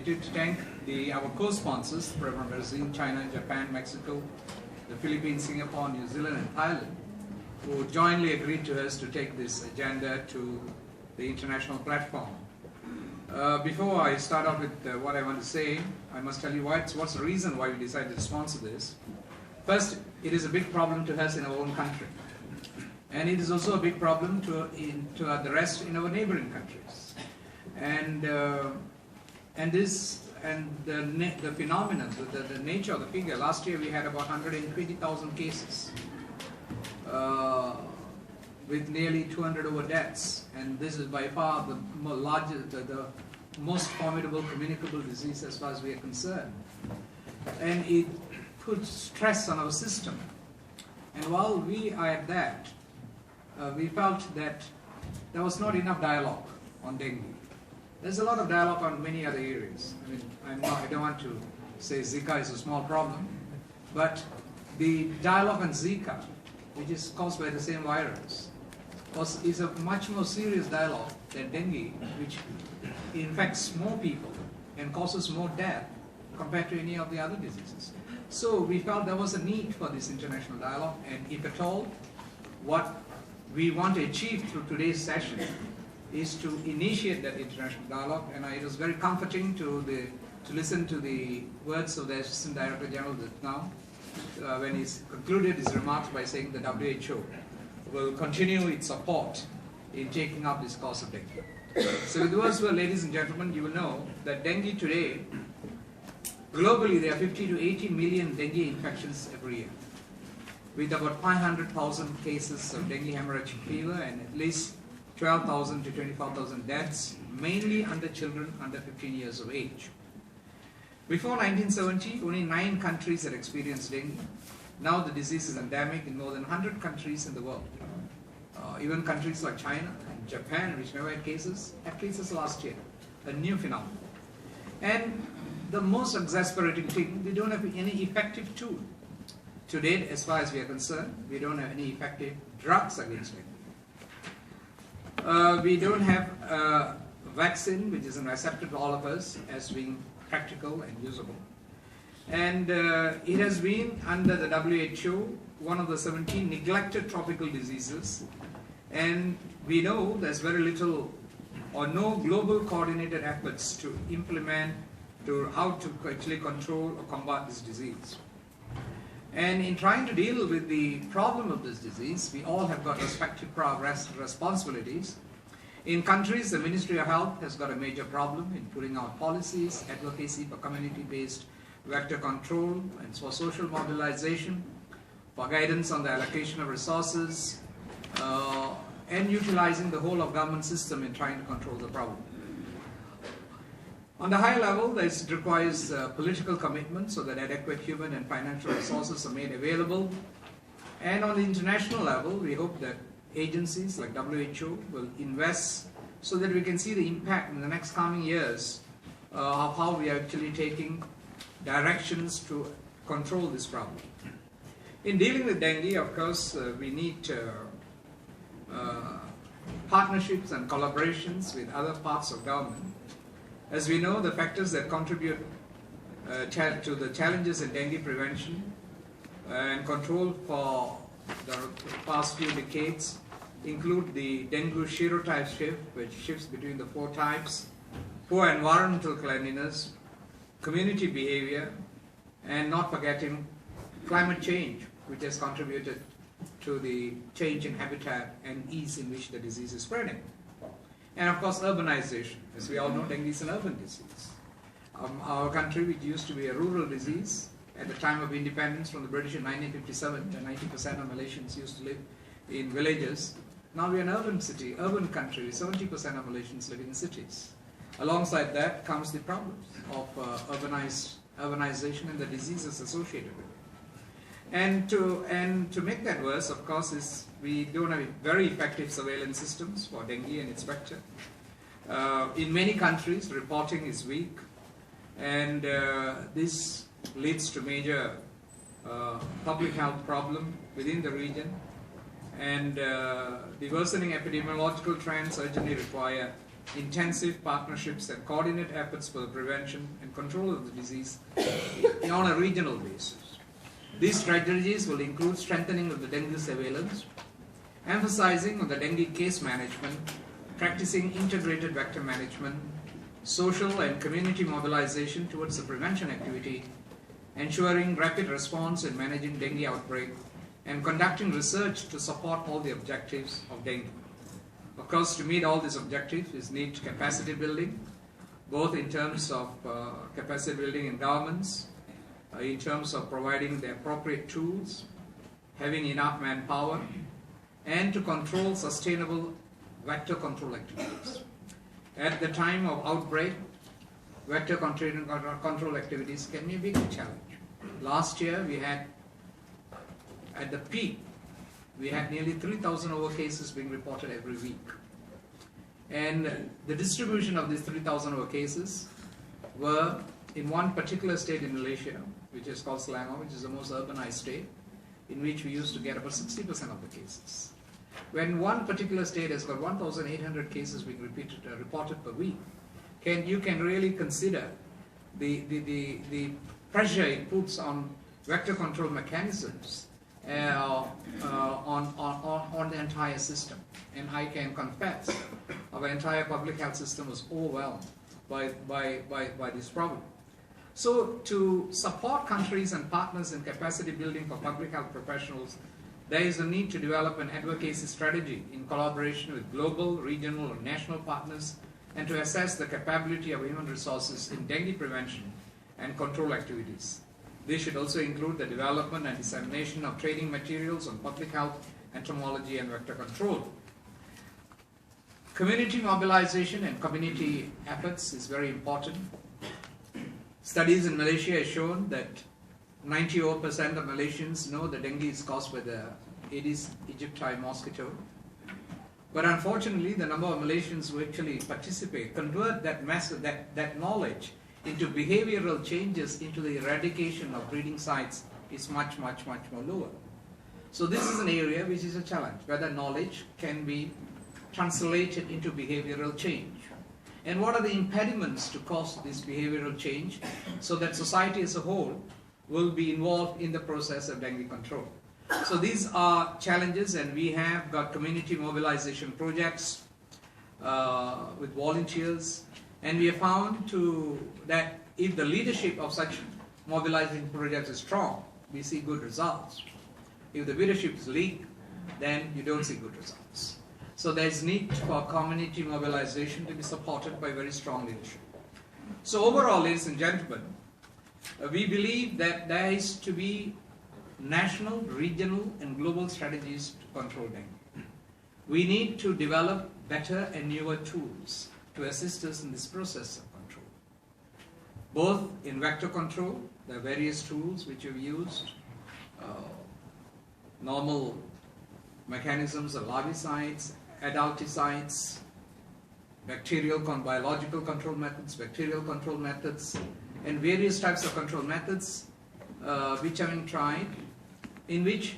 need to thank our co-sponsors, from Brazil, China, Japan, Mexico, the Philippines, Singapore, New Zealand, and Thailand, who jointly agreed to us to take this agenda to the international platform. Before I start off with what I want to say, I must tell you what's the reason why we decided to sponsor this. First, it is a big problem to us in our own country, and it is also a big problem to the rest in our neighboring countries. And the phenomenon, the nature of the figure. Last year we had about 120,000 cases, with nearly 200 over deaths, and this is by far the largest, the most formidable communicable disease as far as we are concerned. And it puts stress on our system. And while we are at that, we felt that there was not enough dialogue on dengue. There's a lot of dialogue on many other areas. I mean, I don't want to say Zika is a small problem, but the dialogue on Zika, which is caused by the same virus, is a much more serious dialogue than dengue, which infects more people and causes more death compared to any of the other diseases. So we felt there was a need for this international dialogue, and if at all, what we want to achieve through today's session is to initiate that international dialogue. And it was very comforting to listen to the words of the Assistant Director General just now, when he concluded his remarks by saying the WHO will continue its support in taking up this cause of dengue. So with those words, ladies and gentlemen, you will know that dengue today, globally there are 50 to 80 million dengue infections every year, with about 500,000 cases of dengue hemorrhagic fever and at least 12,000 to 25,000 deaths, mainly under children under 15 years of age. Before 1970, only 9 countries had experienced dengue. Now the disease is endemic in more than 100 countries in the world. Even countries like China and Japan, which never had cases last year. A new phenomenon. And the most exasperating thing, we don't have any effective tool. To date, as far as we are concerned, we don't have any effective drugs against dengue. We don't have a vaccine which is accepted to all of us as being practical and usable. And it has been, under the WHO, one of the 17 neglected tropical diseases. And we know there's very little or no global coordinated efforts to implement how to actually control or combat this disease. And in trying to deal with the problem of this disease, we all have got respective responsibilities. In countries, the Ministry of Health has got a major problem in putting out policies, advocacy for community-based vector control, and for social mobilization, for guidance on the allocation of resources, and utilizing the whole of government system in trying to control the problem. On the high level, this requires political commitment so that adequate human and financial resources are made available. And on the international level, we hope that agencies like WHO will invest so that we can see the impact in the next coming years of how we are actually taking directions to control this problem. In dealing with dengue, of course, we need partnerships and collaborations with other parts of government. As we know, the factors that contribute to the challenges in dengue prevention and control for the past few decades include the dengue serotype shift, which shifts between the 4 types, poor environmental cleanliness, community behavior, and not forgetting climate change, which has contributed to the change in habitat and ease in which the disease is spreading. And of course, urbanization. As we all know, dengue is an urban disease. Our country, which used to be a rural disease, at the time of independence from the British in 1957, 90% of Malaysians used to live in villages. Now we are an urban country, 70% of Malaysians living in cities. Alongside that comes the problems of urbanization and the diseases associated with it. And to make that worse, of course, is we don't have very effective surveillance systems for dengue and its vector. In many countries, reporting is weak, and this leads to major public health problem within the region. And the worsening epidemiological trends urgently require intensive partnerships and coordinate efforts for the prevention and control of the disease on a regional basis. These strategies will include strengthening of the dengue surveillance, emphasizing on the dengue case management, practicing integrated vector management, social and community mobilization towards the prevention activity, ensuring rapid response in managing dengue outbreak, and conducting research to support all the objectives of dengue. Of course, to meet all these objectives is need capacity building, both in terms of capacity building in governments, in terms of providing the appropriate tools, having enough manpower, and to control sustainable vector control activities. At the time of outbreak, vector control activities can be a big challenge. Last year we had, at the peak, we had nearly 3,000 over cases being reported every week. And the distribution of these 3,000 over cases were in one particular state in Malaysia, which is called Selangor, which is the most urbanized state, in which we used to get about 60% of the cases. When one particular state has got 1,800 cases being reported per week, you can really consider the pressure it puts on vector control mechanisms on the entire system. And I can confess, our entire public health system was overwhelmed by this problem. So to support countries and partners in capacity building for public health professionals, there is a need to develop an advocacy strategy in collaboration with global, regional, or national partners, and to assess the capability of human resources in dengue prevention and control activities. This should also include the development and dissemination of training materials on public health, entomology, and vector control. Community mobilization and community efforts is very important. Studies in Malaysia have shown that 90% of Malaysians know that dengue is caused by the Aedes aegypti mosquito. But unfortunately, the number of Malaysians who actually participate, convert that knowledge into behavioral changes, into the eradication of breeding sites, is much more lower. So this is an area which is a challenge, whether knowledge can be translated into behavioral change. And what are the impediments to cause this behavioral change so that society as a whole will be involved in the process of dengue control. So these are challenges, and we have got community mobilization projects with volunteers, and we have found that if the leadership of such mobilizing projects is strong, we see good results. If the leadership is weak, then you don't see good results. So there is need for community mobilization to be supported by very strong leadership. So overall, ladies and gentlemen, we believe that there is to be national, regional, and global strategies to control dengue. We need to develop better and newer tools to assist us in this process of control. Both in vector control, there are various tools which we've used, normal mechanisms of larvicides, adulticides, biological control methods, bacterial control methods, and various types of control methods which are being tried, in which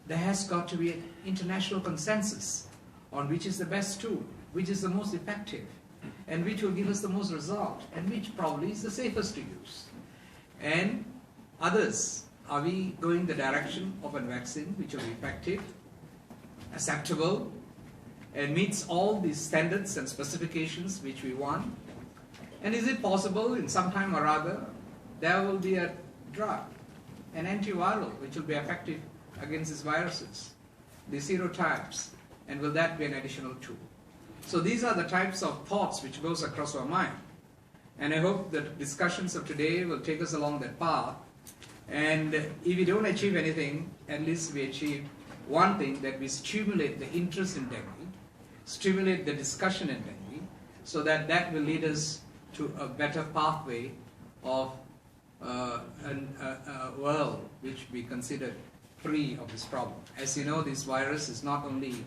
there has got to be an international consensus on which is the best tool, which is the most effective, and which will give us the most result, and which probably is the safest to use. And others, are we going the direction of a vaccine which will be effective, acceptable, and meets all the standards and specifications which we want? And is it possible in some time or other there will be a drug, an antiviral, which will be effective against these viruses, the serotypes, and will that be an additional tool? So these are the types of thoughts which goes across our mind. And I hope that discussions of today will take us along that path. And if we don't achieve anything, at least we achieve one thing, that we stimulate the interest in dengue, stimulate the discussion in dengue, so that that will lead us to a better pathway of a world which we consider free of this problem. As you know, this virus is not only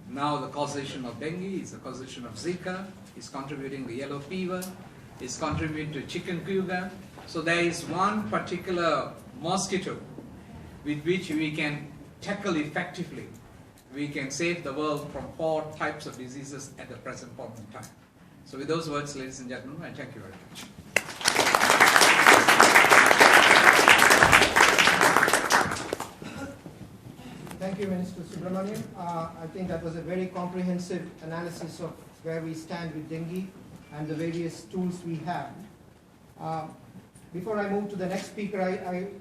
now the causation of dengue, it's the causation of Zika, it's contributing to yellow fever, it's contributing to chikungunya. So there is one particular mosquito with which we can tackle effectively we can save the world from 4 types of diseases at the present point in time. So with those words, ladies and gentlemen, I thank you very much. Thank you, Minister Subramaniam. I think that was a very comprehensive analysis of where we stand with dengue and the various tools we have. Before I move to the next speaker,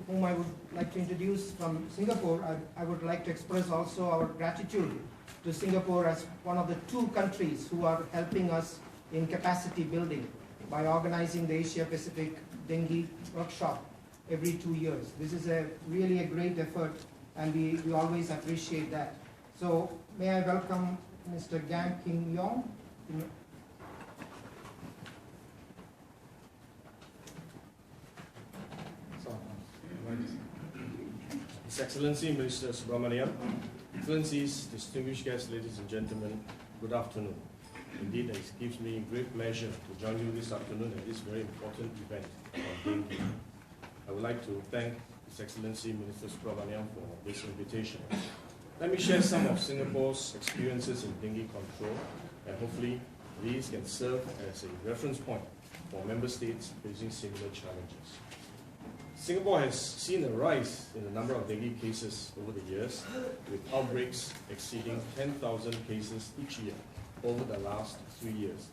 whom I would like to introduce from Singapore, I would like to express also our gratitude to Singapore as one of the 2 countries who are helping us in capacity building by organizing the Asia Pacific Dengue Workshop every 2 years. This is really a great effort, and we always appreciate that. So may I welcome Mr. Gang Kim Yong. His Excellency Minister Subramaniam, Excellencies, distinguished guests, ladies and gentlemen, good afternoon. Indeed, it gives me great pleasure to join you this afternoon at this very important event on dengue. I would like to thank His Excellency Minister Subramaniam for this invitation. Let me share some of Singapore's experiences in dengue control, and hopefully these can serve as a reference point for member states facing similar challenges. Singapore has seen a rise in the number of dengue cases over the years, with outbreaks exceeding 10,000 cases each year over the last 3 years,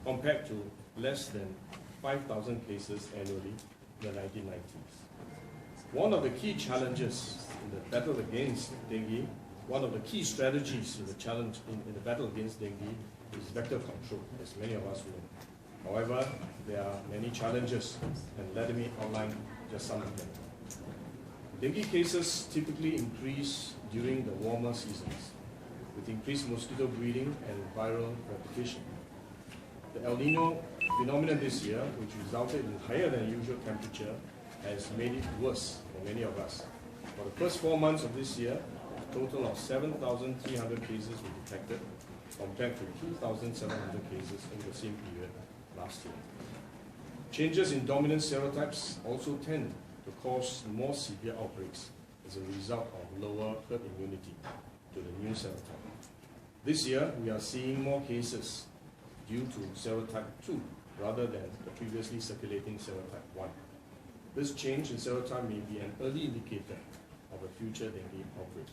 compared to less than 5,000 cases annually in the 1990s. One of the key challenges in the battle against dengue, one of the key strategies in the battle against dengue is vector control, as many of us know. However, there are many challenges, and let me outline just some of them. Dengue cases typically increase during the warmer seasons, with increased mosquito breeding and viral replication. The El Nino phenomenon this year, which resulted in higher than usual temperature, has made it worse for many of us. For the first 4 months of this year, a total of 7,300 cases were detected, compared to 2,700 cases in the same period last year. Changes in dominant serotypes also tend to cause more severe outbreaks as a result of lower herd immunity to the new serotype. This year, we are seeing more cases due to serotype 2 rather than the previously circulating serotype 1. This change in serotype may be an early indicator of a future dengue outbreak.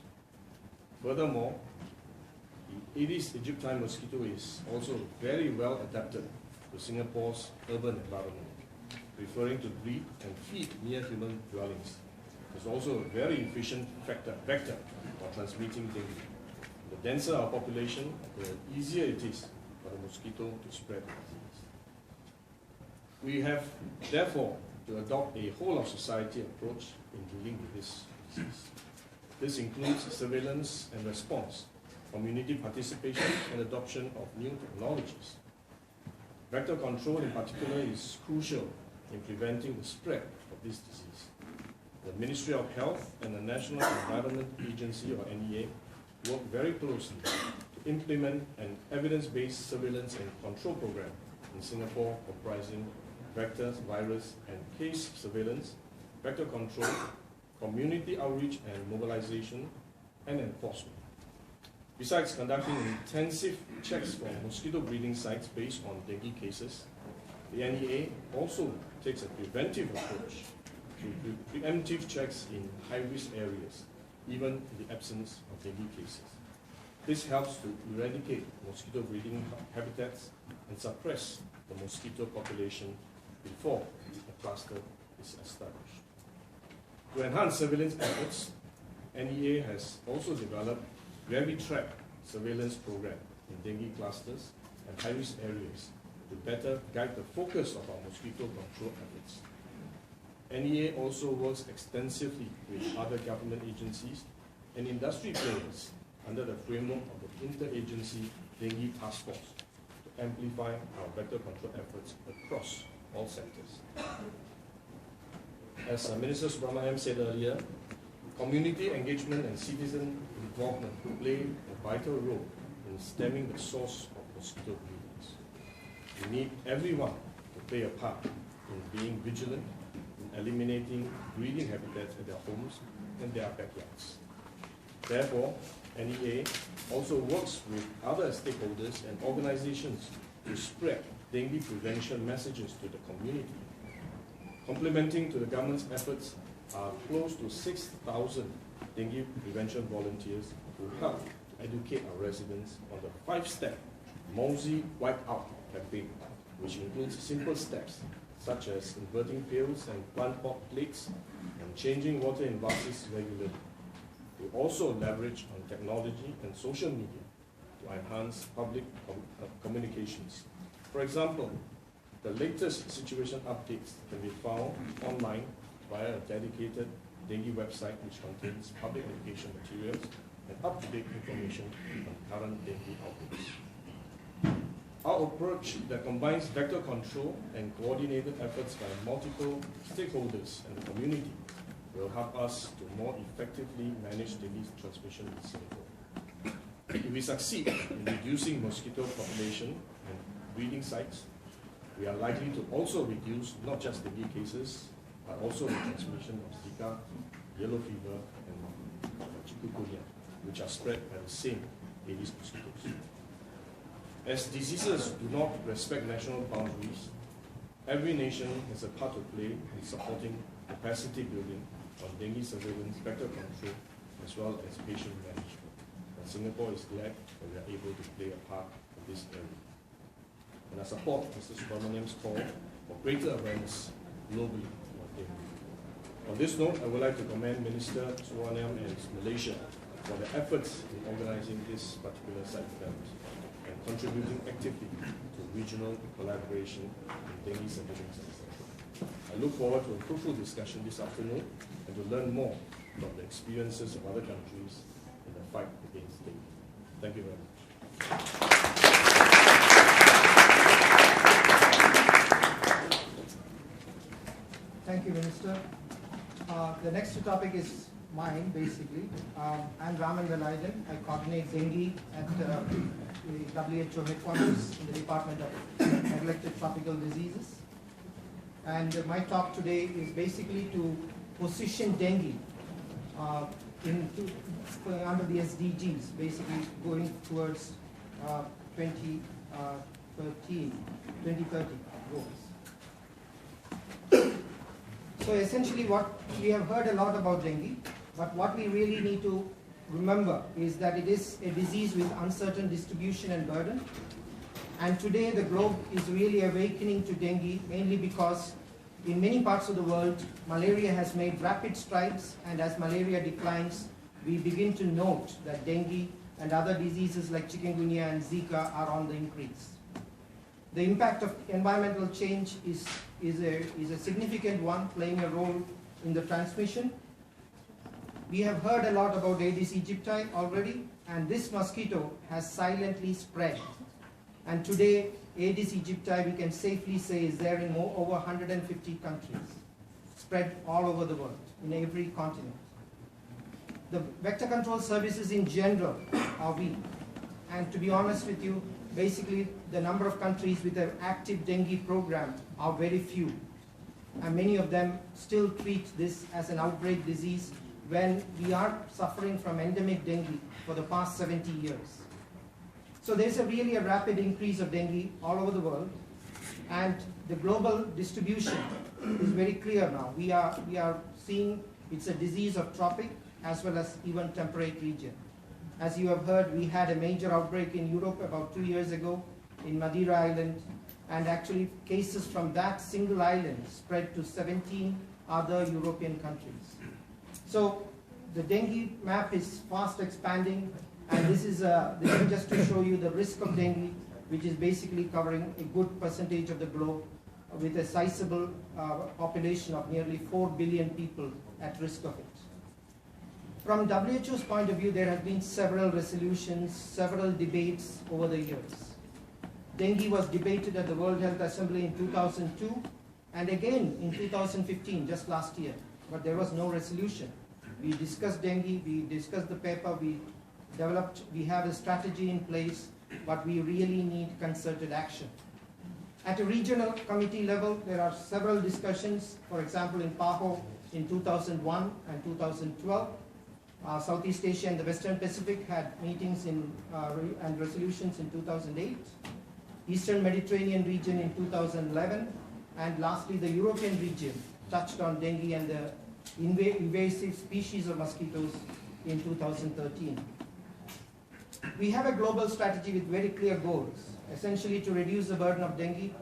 Furthermore, the Aedes aegypti mosquito is also very well adapted to Singapore's urban environment, preferring to breed and feed near human dwellings. It's also a very efficient vector for transmitting dengue. The denser our population, the easier it is for the mosquito to spread the disease. We have, therefore, to adopt a whole-of-society approach in dealing with this disease. This includes surveillance and response, community participation, and adoption of new technologies. Vector control in particular is crucial in preventing the spread of this disease. The Ministry of Health and the National Environment Agency, or NEA, work very closely to implement an evidence-based surveillance and control program in Singapore comprising vectors, virus, and case surveillance, vector control, community outreach and mobilization, and enforcement. Besides conducting intensive checks for mosquito breeding sites based on dengue cases, the NEA also takes a preventive approach to preemptive checks in high-risk areas, even in the absence of dengue cases. This helps to eradicate mosquito breeding habitats and suppress the mosquito population before a cluster is established. To enhance surveillance efforts, NEA has also developed Track surveillance program in dengue clusters and high-risk areas to better guide the focus of our mosquito control efforts. NEA also works extensively with other government agencies and industry players under the framework of the Interagency Dengue Task Force to amplify our vector control efforts across all sectors. As Minister Subramaniam said earlier, community engagement and citizen involvement play a vital role in stemming the source of mosquito breedings. We need everyone to play a part in being vigilant in eliminating breeding habitats at their homes and their backyards. Therefore, NEA also works with other stakeholders and organizations to spread dengue prevention messages to the community. Complementing to the government's efforts are close to 6,000 dengue prevention volunteers who help to educate our residents on the 5-step Mosey Wipeout campaign, which includes simple steps such as inverting pails and plant pot plates and changing water in vases regularly. We also leverage on technology and social media to enhance public communications. For example, the latest situation updates can be found online via a dedicated dengue website which contains public education materials and up-to-date information on current dengue outbreaks. Our approach that combines vector control and coordinated efforts by multiple stakeholders and the community will help us to more effectively manage dengue transmission in Singapore. If we succeed in reducing mosquito population and breeding sites, we are likely to also reduce not just dengue cases, but also the transmission of Zika, yellow fever, and chikungunya, which are spread by the same Aedes mosquitoes. As diseases do not respect national boundaries, every nation has a part to play in supporting capacity building on dengue surveillance, vector control, as well as patient management. And Singapore is glad that we are able to play a part in this area. And I support Mr. Subramaniam's call for greater awareness globally of dengue. On this note, I would like to commend Minister Subramaniam and Malaysia for their efforts in organizing this particular site event and contributing actively to regional collaboration in dengue surveillance. I look forward to a fruitful discussion this afternoon and to learn more about the experiences of other countries in the fight against dengue. Thank you very much. Thank you, Minister. The next topic is mine, basically. I'm Raman Velayudan. I coordinate dengue at the WHO headquarters in the Department of Neglected Tropical Diseases. And my talk today is basically to position dengue under the SDGs, basically going towards 2030 goals. So essentially what we have heard a lot about dengue, but what we really need to remember is that it is a disease with uncertain distribution and burden. And today the globe is really awakening to dengue, mainly because in many parts of the world, malaria has made rapid strides, and as malaria declines, we begin to note that dengue and other diseases like chikungunya and Zika are on the increase. The impact of environmental change is a significant one, playing a role in the transmission. We have heard a lot about Aedes aegypti already, and this mosquito has silently spread. And today, Aedes aegypti, we can safely say, is there in over 150 countries, spread all over the world, in every continent. The vector control services in general are weak. And to be honest with you, basically the number of countries with an active dengue program are very few. And many of them still treat this as an outbreak disease when we are suffering from endemic dengue for the past 70 years. So there's really a rapid increase of dengue all over the world, and the global distribution is very clear now. We are seeing it's a disease of tropic as well as even temperate region. As you have heard, we had a major outbreak in Europe about 2 years ago in Madeira Island, and actually cases from that single island spread to 17 other European countries. So the dengue map is fast expanding, and this is just to show you the risk of dengue, which is basically covering a good percentage of the globe with a sizable population of nearly 4 billion people at risk of it. From WHO's point of view, there have been several resolutions, several debates over the years. Dengue was debated at the World Health Assembly in 2002 and again in 2015, just last year, but there was no resolution. We discussed dengue, we discussed the paper, we have a strategy in place, but we really need concerted action. At a regional committee level, there are several discussions, for example in PAHO in 2001 and 2012, Southeast Asia and the Western Pacific had meetings and resolutions in 2008. Eastern Mediterranean region in 2011. And lastly, the European region touched on dengue and the invasive species of mosquitoes in 2013. We have a global strategy with very clear goals, essentially to reduce the burden of dengue,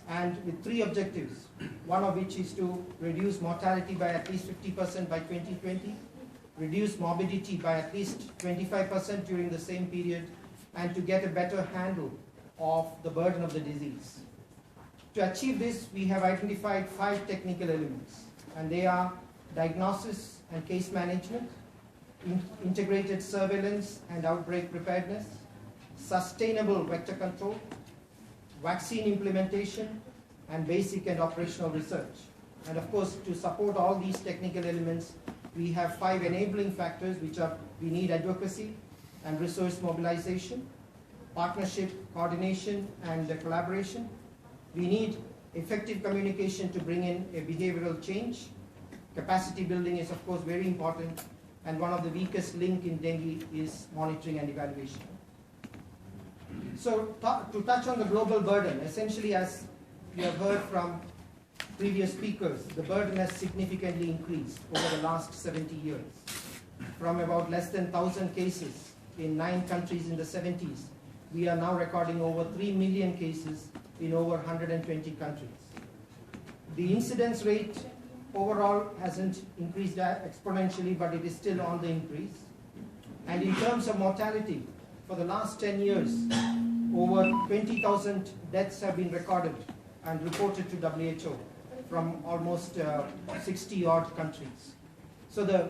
and with 3 objectives, one of which is to reduce mortality by at least 50% by 2020, reduce morbidity by at least 25% during the same period, and to get a better handle of the burden of the disease. To achieve this, we have identified 5 technical elements, and they are diagnosis and case management, integrated surveillance and outbreak preparedness, sustainable vector control, vaccine implementation, and basic and operational research. And of course, to support all these technical elements, we have 5 enabling factors, which are: we need advocacy and resource mobilization, partnership, coordination, and collaboration. We need effective communication to bring in a behavioral change. Capacity building is, of course, very important, and one of the weakest link in dengue is monitoring and evaluation. So to touch on the global burden, essentially, as we have heard from previous speakers, the burden has significantly increased over the last 70 years. From about less than 1,000 cases in 9 countries in the 70s, we are now recording over 3 million cases in over 120 countries. The incidence rate overall hasn't increased exponentially, but it is still on the increase. And in terms of mortality, for the last 10 years, over 20,000 deaths have been recorded and reported to WHO from almost 60 odd countries. So the